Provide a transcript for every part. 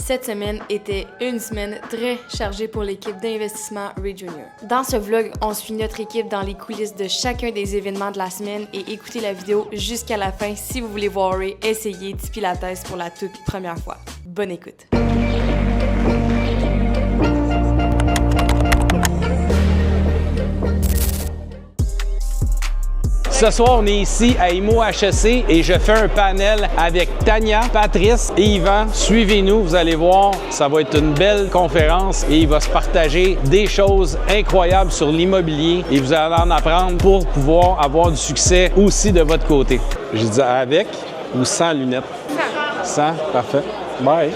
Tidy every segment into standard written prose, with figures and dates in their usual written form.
Cette semaine était une semaine très chargée pour l'équipe d'investissement Ray Junior. Dans ce vlog, on suit notre équipe dans les coulisses de chacun des événements de la semaine et écoutez la vidéo jusqu'à la fin si vous voulez voir Ray essayer du pilates pour la toute première fois. Bonne écoute! Ce soir, on est ici à IMO HEC et je fais un panel avec Tania, Patrice et Yvan. Suivez-nous, vous allez voir, ça va être une belle conférence et il va se partager des choses incroyables sur l'immobilier et vous allez en apprendre pour pouvoir avoir du succès aussi de votre côté. Je dis avec ou sans lunettes? Sans, parfait. Bye!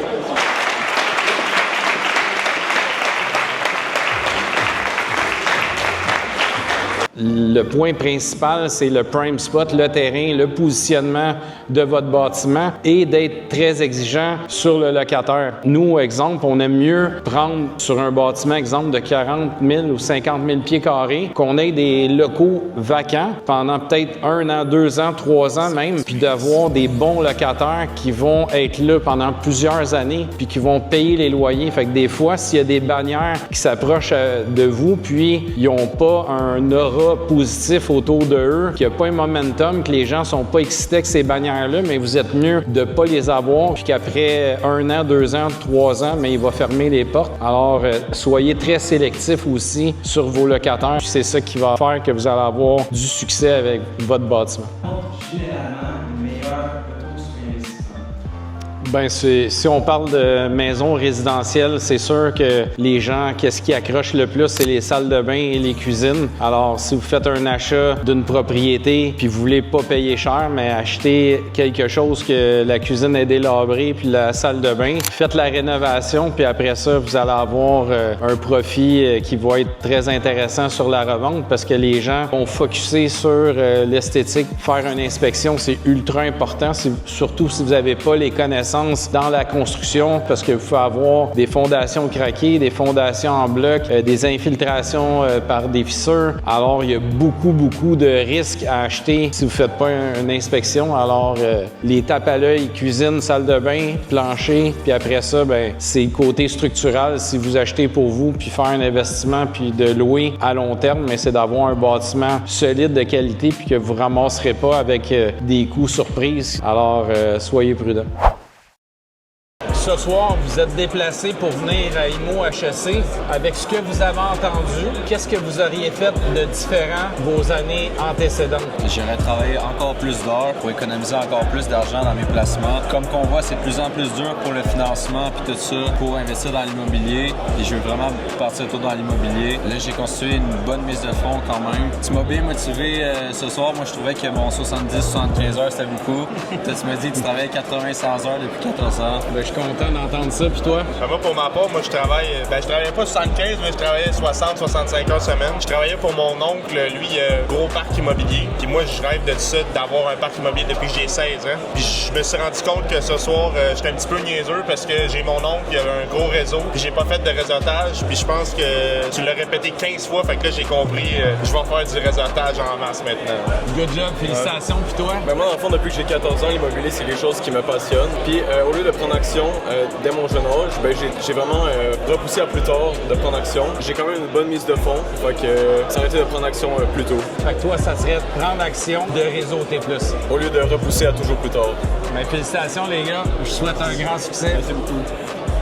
Le point principal, c'est le prime spot, le terrain, le positionnement de votre bâtiment et d'être très exigeant sur le locataire. Nous, exemple, on aime mieux prendre sur un bâtiment, exemple, de 40 000 ou 50 000 pieds carrés, qu'on ait des locaux vacants pendant peut-être 1 an, 2 ans, 3 ans même, puis d'avoir des bons locataires qui vont être là pendant plusieurs années, puis qui vont payer les loyers. Fait que des fois, s'il y a des bannières qui s'approchent de vous, puis ils n'ont pas un aura positif autour de eux, qu'il n'y a pas un momentum, que les gens sont pas excités avec ces bannières-là, mais vous êtes mieux de ne pas les avoir, puis qu'après 1 an, 2 ans, 3 ans, mais il va fermer les portes. Alors, soyez très sélectifs aussi sur vos locataires. C'est ça qui va faire que vous allez avoir du succès avec votre bâtiment. Ben, si on parle de maison résidentielle, c'est sûr que les gens, qu'est-ce qui accroche le plus, c'est les salles de bain et les cuisines. Alors, si vous faites un achat d'une propriété puis vous voulez pas payer cher, mais acheter quelque chose que la cuisine est délabrée puis la salle de bain, faites la rénovation puis après ça, vous allez avoir un profit qui va être très intéressant sur la revente parce que les gens vont focusser sur l'esthétique. Faire une inspection, c'est ultra important, surtout si vous n'avez pas les connaissances dans la construction parce que vous pouvez avoir des fondations craquées, des fondations en bloc, des infiltrations par des fissures. Alors, il y a beaucoup de risques à acheter si vous ne faites pas une inspection. Alors, les tapes à l'œil, cuisine, salle de bain, plancher, puis après ça, ben, c'est le côté structural si vous achetez pour vous, puis faire un investissement, puis de louer à long terme, mais c'est d'avoir un bâtiment solide de qualité, puis que vous ne ramasserez pas avec des coûts surprises. Alors, soyez prudents. Ce soir, vous êtes déplacé pour venir à IMO HEC. Avec ce que vous avez entendu, qu'est-ce que vous auriez fait de différent vos années antécédentes? J'aurais travaillé encore plus d'heures pour économiser encore plus d'argent dans mes placements. Comme qu'on voit, c'est de plus en plus dur pour le financement puis tout ça, pour investir dans l'immobilier. Et je veux vraiment partir tout dans l'immobilier. Là, j'ai constitué une bonne mise de fonds quand même. Tu m'as bien motivé ce soir. Moi, je trouvais que mon 70-75 heures, c'était beaucoup. Toi, tu m'as dit que tu travaillais 80-100 heures depuis 14 ans. Ben, je suis content d'entendre ça, puis toi? Moi, pour ma part, je travaillais pas 75, mais je travaillais 60-65 heures semaine. Je travaillais pour mon oncle, lui, gros parc immobilier. Puis moi, je rêve de ça, d'avoir un parc immobilier depuis que j'ai 16 ans. Puis je me suis rendu compte que ce soir, j'étais un petit peu niaiseux parce que j'ai mon oncle, il avait un gros réseau. Puis j'ai pas fait de réseautage. Puis je pense que tu l'as répété 15 fois, fait que là, j'ai compris, je vais faire du réseautage en masse maintenant. Good job, félicitations, puis toi? Ben moi, dans le fond, depuis que j'ai 14 ans, l'immobilier, c'est quelque chose qui me passionne. Puis au lieu de prendre action, dès mon jeune âge, j'ai vraiment repoussé à plus tard de prendre action. J'ai quand même une bonne mise de fonds, fait que ça aurait été de prendre action plus tôt. Fait que toi, ça serait de prendre action, de réseauter plus. Au lieu de repousser à toujours plus tard. Ben, félicitations les gars, je souhaite un grand succès. Merci beaucoup.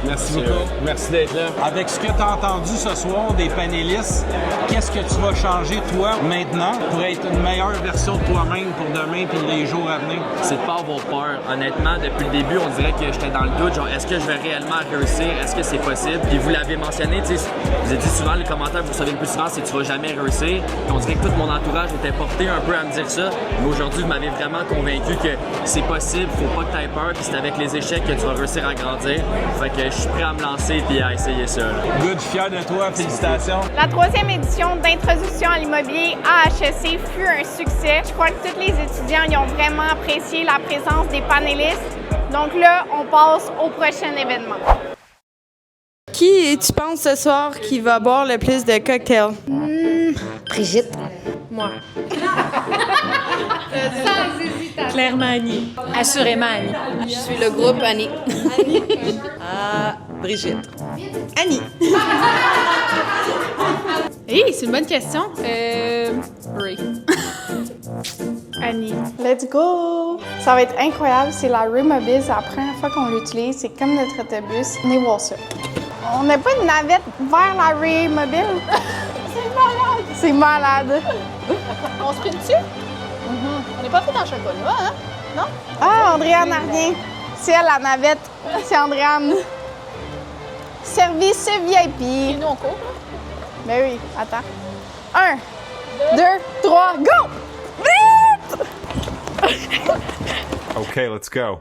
Merci beaucoup. Merci d'être là. Avec ce que tu as entendu ce soir des panélistes, qu'est-ce que tu vas changer, toi, maintenant, pour être une meilleure version de toi-même pour demain et les jours à venir? C'est de pas avoir peur. Honnêtement, depuis le début, on dirait que j'étais dans le doute. Genre, est-ce que je vais réellement réussir? Est-ce que c'est possible? Puis vous l'avez mentionné, tu sais, vous avez dit souvent, les commentaires que vous recevez le plus souvent, c'est que tu vas jamais réussir. Puis on dirait que tout mon entourage était porté un peu à me dire ça. Mais aujourd'hui, vous m'avez vraiment convaincu que c'est possible, faut pas que tu aies peur. Puis c'est avec les échecs que tu vas réussir à grandir. Fait que je suis prêt à me lancer et à essayer ça. Good, fier de toi, félicitations. La 3e édition d'introduction à l'immobilier à HEC fut un succès. Je crois que tous les étudiants y ont vraiment apprécié la présence des panélistes. Donc là, on passe au prochain événement. Qui tu penses ce soir qui va boire le plus de cocktails? Brigitte. Moi. Sans hésitation. Clairement Annie. Assurément Annie. Je suis le groupe Annie. Brigitte. Annie. Hey, c'est une bonne question. Ray. Annie. Let's go! Ça va être incroyable. C'est la Ray Mobile. C'est la première fois qu'on l'utilise. C'est comme notre autobus. Venez voir ça. On n'a pas une navette vers la Ray Mobile? C'est malade! C'est malade. On se prend dessus? On n'est pas fait en chocolat, hein? Non? Ah, Andréane n'a rien. C'est elle, la navette. C'est Andréane. Service VIP. Et nous, on court, là? Ben oui, attends. 1, 2, 3, go! Vite! Okay, let's go.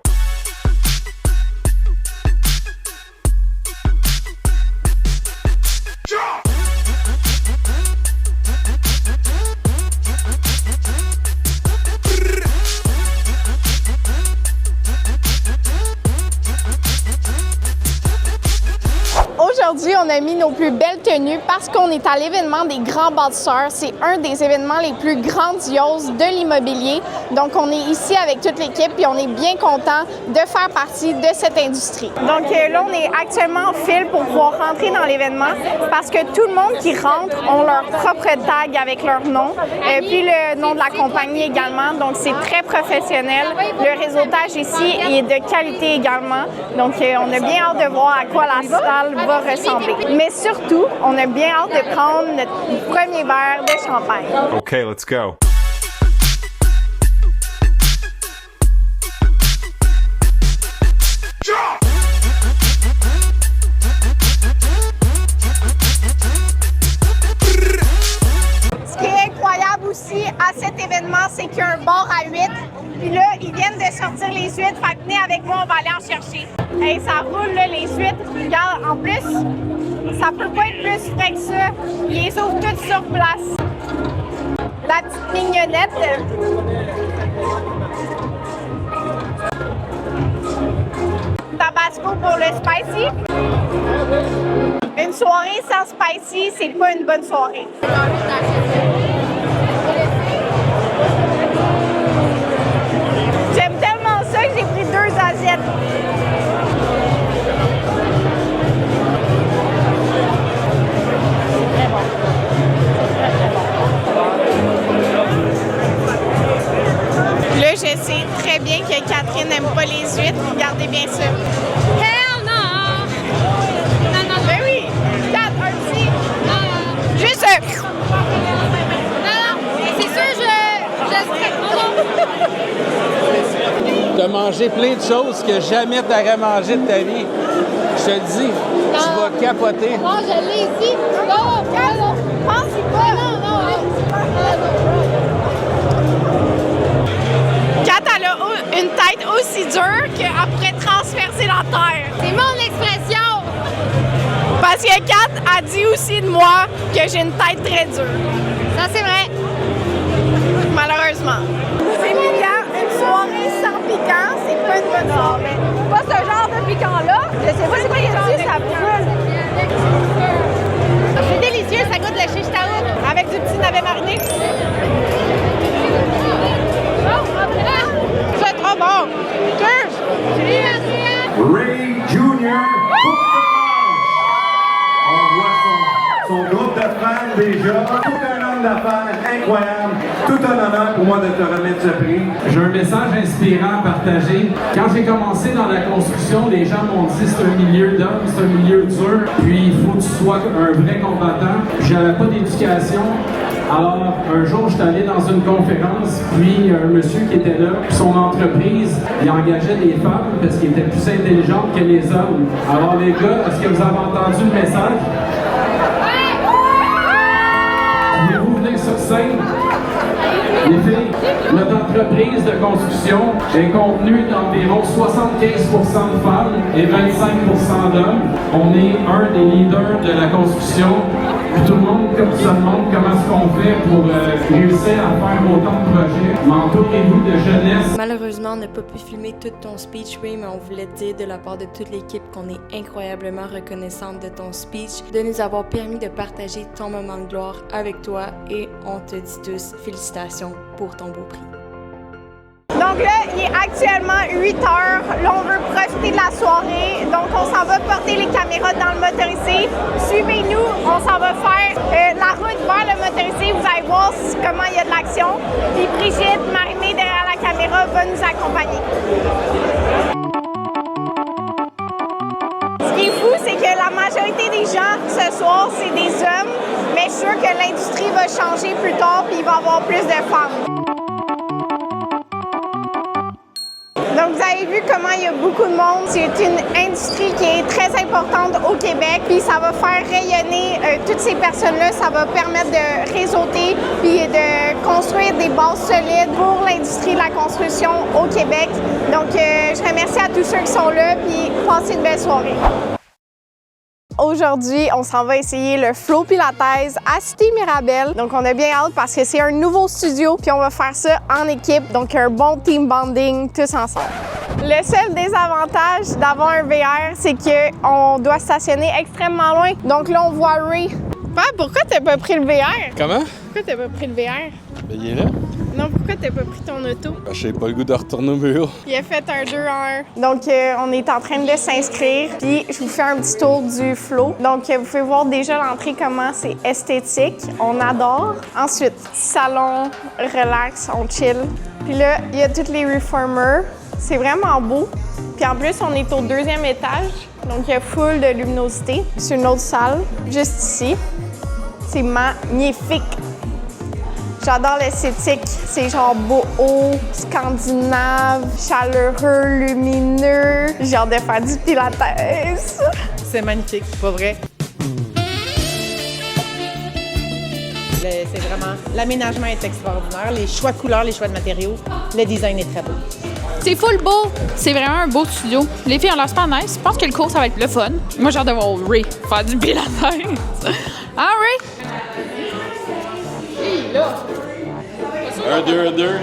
Aujourd'hui, on a mis nos plus belles tenues parce qu'on est à l'événement des Grands Bâtisseurs. C'est un des événements les plus grandioses de l'immobilier. Donc, on est ici avec toute l'équipe et on est bien content de faire partie de cette industrie. Donc là, on est actuellement en file pour pouvoir rentrer dans l'événement parce que tout le monde qui rentre ont leur propre tag avec leur nom, puis le nom de la compagnie également. Donc, c'est très professionnel. Le réseautage ici est de qualité également. Donc, on a bien hâte de voir à quoi la salle va ressembler. Mais surtout, on a bien hâte de prendre notre premier verre de champagne. Okay, let's go. Ce qui est incroyable aussi à cet événement, c'est qu'il y a un bar à huîtres. Puis là, ils viennent de sortir les huîtres. Fait que venez avec moi, on va aller en chercher. Hey, ça roule là, les huîtres. Regarde, en plus, ça peut pas être plus frais que ça. Ils les ouvrent toutes sur place. La petite mignonnette. Tabasco pour le spicy. Une soirée sans spicy, c'est pas une bonne soirée. J'aime tellement ça que j'ai pris 2 assiettes. C'est très bon. Là, je sais très bien que Catherine n'aime pas les huîtres. Regardez bien ça. Hell non! Non, non, Ben oui! 4, un petit. non. Juste Non, c'est sûr, je serais... T'as mangé plein de choses que jamais t'aurais mangé de ta vie. Je te le dis, tu vas capoter. Non, je l'ai ici. Non, non, pense-y pas. non, non. Kat, elle a une tête aussi dure qu'elle pourrait transpercer la terre. C'est mon expression. Parce que Kat a dit aussi de moi que j'ai une tête très dure. Ça, c'est vrai. Malheureusement. C'est piquant. Une soirée sans piquant, c'est pas une bonne soirée. Pas ce genre de piquant-là. Je sais pas c'est quoi dessus, ça brûle. C'est délicieux, ça goûte le shish taouk. Avec du petit navet mariné. C'est trop bon. Cheers! Ray Junior. On voit son groupe de fans déjà. Tout un homme d'affaires incroyable. Tout un honneur pour moi de te remettre ce prix. J'ai un message inspirant à partager. Quand j'ai commencé dans la construction, les gens m'ont dit c'est un milieu d'hommes, c'est un milieu dur, puis il faut que tu sois un vrai combattant. J'avais pas d'éducation. Alors, un jour, j'étais allé dans une conférence, puis un monsieur qui était là, son entreprise, il engageait des femmes parce qu'ils étaient plus intelligentes que les hommes. Alors, les gars, est-ce que vous avez entendu le message? Pouvez-vous venir sur scène? Les filles, notre entreprise de construction est contenue d'environ 75% de femmes et 25% d'hommes. On est un des leaders de la construction. Puis tout le monde se demande comment est-ce qu'on fait pour réussir à faire autant de projets. M'entourez-vous de jeunesse. Malheureusement, on n'a pas pu filmer tout ton speech, Ray, mais on voulait te dire de la part de toute l'équipe qu'on est incroyablement reconnaissante de ton speech, de nous avoir permis de partager ton moment de gloire avec toi et on te dit tous félicitations pour ton beau prix. Donc là, il est actuellement 8 heures. Là, on veut profiter de la soirée. Donc, on s'en va porter les caméras motorisé. Suivez-nous, on s'en va faire la route vers le motorisé. Vous allez voir comment il y a de l'action. Puis Brigitte, Marie-Mé derrière la caméra, va nous accompagner. Ce qui est fou, c'est que la majorité des gens ce soir, c'est des hommes, mais je suis sûre que l'industrie va changer plus tard puis il va y avoir plus de femmes. Donc, vous avez vu comment il y a beaucoup de monde. C'est une industrie qui est très importante au Québec, puis ça va faire rayonner toutes ces personnes-là. Ça va permettre de réseauter puis de construire des bases solides pour l'industrie de la construction au Québec. Donc, je remercie à tous ceux qui sont là, puis passez une belle soirée. Aujourd'hui, on s'en va essayer le Flow Pilates à Cité Mirabel. Donc, on a bien hâte parce que c'est un nouveau studio, puis on va faire ça en équipe. Donc, un bon team bonding tous ensemble. Le seul désavantage d'avoir un VR, c'est qu'on doit stationner extrêmement loin. Donc là, on voit Ray. Papa, pourquoi t'as pas pris le VR? Comment? Pourquoi t'as pas pris le VR? Ben, il est là. Non, pourquoi t'as pas pris ton auto? Ben, j'ai pas le goût de retourner au bureau. Il a fait un 2 en 1. Donc, on est en train de s'inscrire. Puis, je vous fais un petit tour du flow. Donc, vous pouvez voir déjà l'entrée, comment c'est esthétique. On adore. Ensuite, salon, relax, on chill. Puis là, il y a tous les reformers. C'est vraiment beau. Puis en plus, on est au 2e étage. Donc, il y a full de luminosité. C'est une autre salle, juste ici. C'est magnifique. J'adore l'esthétique. C'est genre beau, scandinave, chaleureux, lumineux. J'ai hâte de faire du pilates. C'est magnifique, pas vrai? C'est vraiment... L'aménagement est extraordinaire. Les choix de couleurs, les choix de matériaux. Le design est très beau. C'est full beau. C'est vraiment un beau studio. Les filles ont l'air super nice. Je pense que le cours, ça va être le fun. Moi, j'ai hâte de voir Ray faire du pilates. Hein, Ray? Hey, là! 1, 2, 2.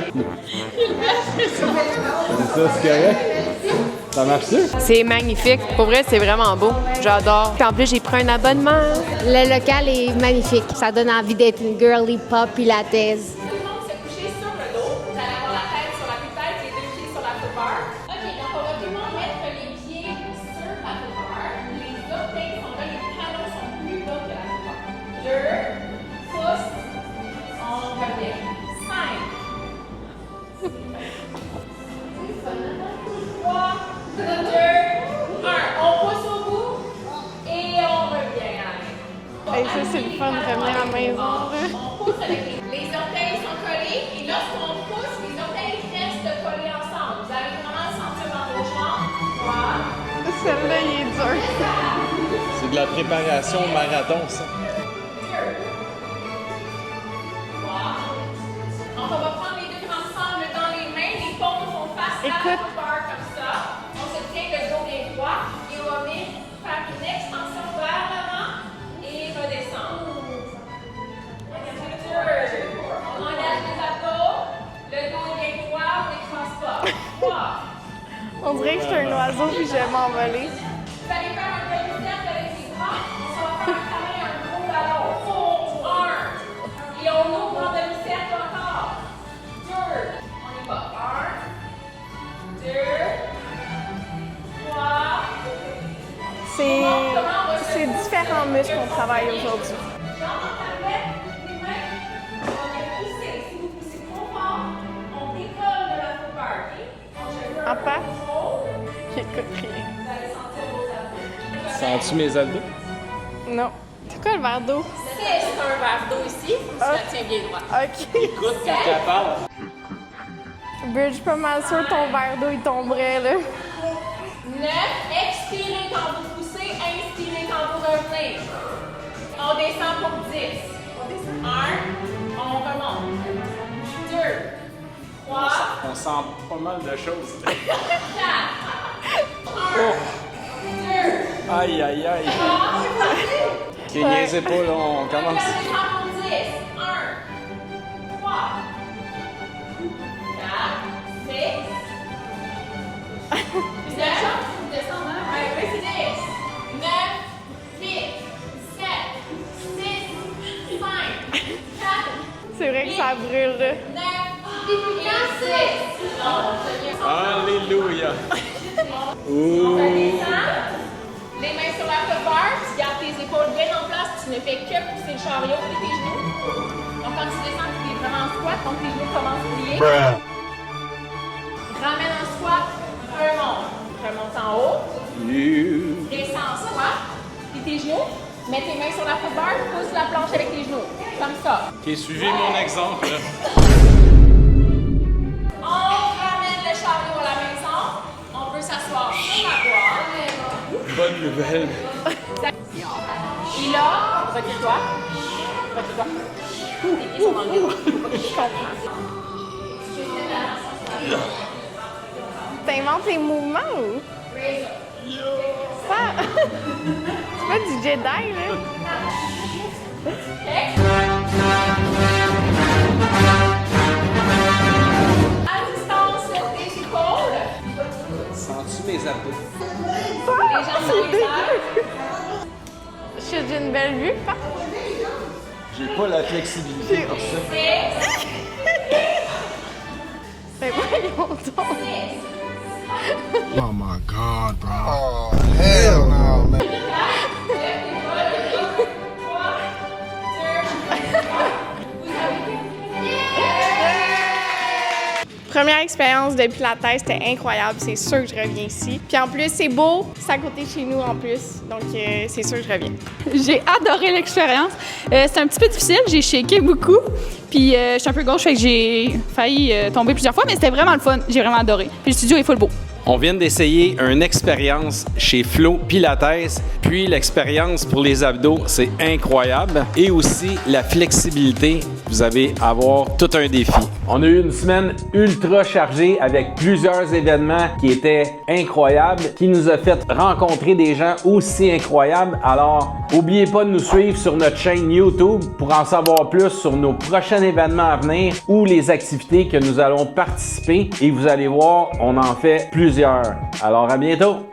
C'est ça, c'est correct? Ça marche-tu? C'est magnifique. Pour vrai, c'est vraiment beau. J'adore. Puis en plus, j'ai pris un abonnement. Le local est magnifique. Ça donne envie d'être une girly pop pilates. Hey, ça, c'est le fun de revenir à la maison. On pousse avec les orteils sont collés et lorsqu'on pousse, les orteils restent collés ensemble. Vous allez vraiment le sentir dans vos jambes. Voilà. Celle-là, il est dur. C'est de la préparation au marathon, ça. Donc, on va prendre les deux ensemble dans les mains. Les paumes sont face à la barre comme ça. On se tient le dos bien droit et on va venir faire une extension vers l'avant et redescendre. On engage les abdos. Le dos est bien droit, on n'écrase pas. 3. On dirait que je suis un oiseau puis je vais m'envoler. Vous allez faire un demi-cercle avec les bras. On va faire un câlin, un gros ballon. 1. Et on ouvre en demi-cercle encore. 2. On y va. 1, 2, 3. C'est différents muscles qu'on travaille aujourd'hui. Jambes en tablette, les mains. On va pousser. Si vous poussez trop fort, on décolle de la football. En passe? J'écoute rien. Vous allez sentir vos abdos. Sens-tu mes abdos? Non. C'est quoi le verre d'eau? C'est un verre d'eau ici. Tu la tiens bien droit. OK. Écoute quand tu parles. Bridge, je suis pas mal sûre que ton verre d'eau, il tomberait, là. 9. Expirez quand vous poussez. Inspirez quand vous revenez. On descend pour 10. 1. On remonte. 2. 3. On sent pas mal de choses. 4. 1. 2. Aïe, aïe, aïe. 3. Ok, niaisez pas, là, on commence. On descend pour 10. 1. 3. 4. 6. Puis la jambe, vous descendez. 10. 9. 8. 7. 6. 5. 4. C'est vrai que ça brûle, là. 9. Et 6. Alléluia. On redescend. Les mains sur la footbar. tu ne fais que pousser le chariot et tes genoux. Donc quand tu descends, tu es vraiment en squat, donc tes genoux commencent à plier. Ramène en squat, remonte en haut. Descends en squat, puis tes genoux. Mets tes mains sur la footbar, pousse la planche avec tes genoux. Comme ça. Ok, suivez mon exemple. Là. On ramène le chariot à la maison. On peut s'asseoir sur la boîte. Bonne nouvelle. Et là, recule-toi. Recule-toi. Tes pieds sont dans le vide. Je comprends. T'inventes les mouvements ou? Ça... C'est pas du Jedi, là. À distance des épaules. Sens-tu mes abdos? Les jambes dans les airs. J'ai une belle vue, pas? J'ai pas la flexibilité pour ça. Ben voyons donc. Oh my God, bro. Oh, hell no, man. Première expérience de Pilates, c'était incroyable. C'est sûr que je reviens ici. Puis en plus, c'est beau. C'est à côté de chez nous en plus. Donc, c'est sûr que je reviens. J'ai adoré l'expérience. C'était un petit peu difficile. J'ai shaké beaucoup. Puis je suis un peu gauche, fait que j'ai failli tomber plusieurs fois, mais c'était vraiment le fun. J'ai vraiment adoré. Puis le studio est full beau. On vient d'essayer une expérience chez Flow Pilates, puis l'expérience pour les abdos, c'est incroyable. Et aussi la flexibilité, vous allez avoir tout un défi. On a eu une semaine ultra chargée avec plusieurs événements qui étaient incroyables, qui nous a fait rencontrer des gens aussi incroyables. Alors, n'oubliez pas de nous suivre sur notre chaîne YouTube pour en savoir plus sur nos prochains événements à venir ou les activités que nous allons participer. Et vous allez voir, on en fait plusieurs. Alors, à bientôt!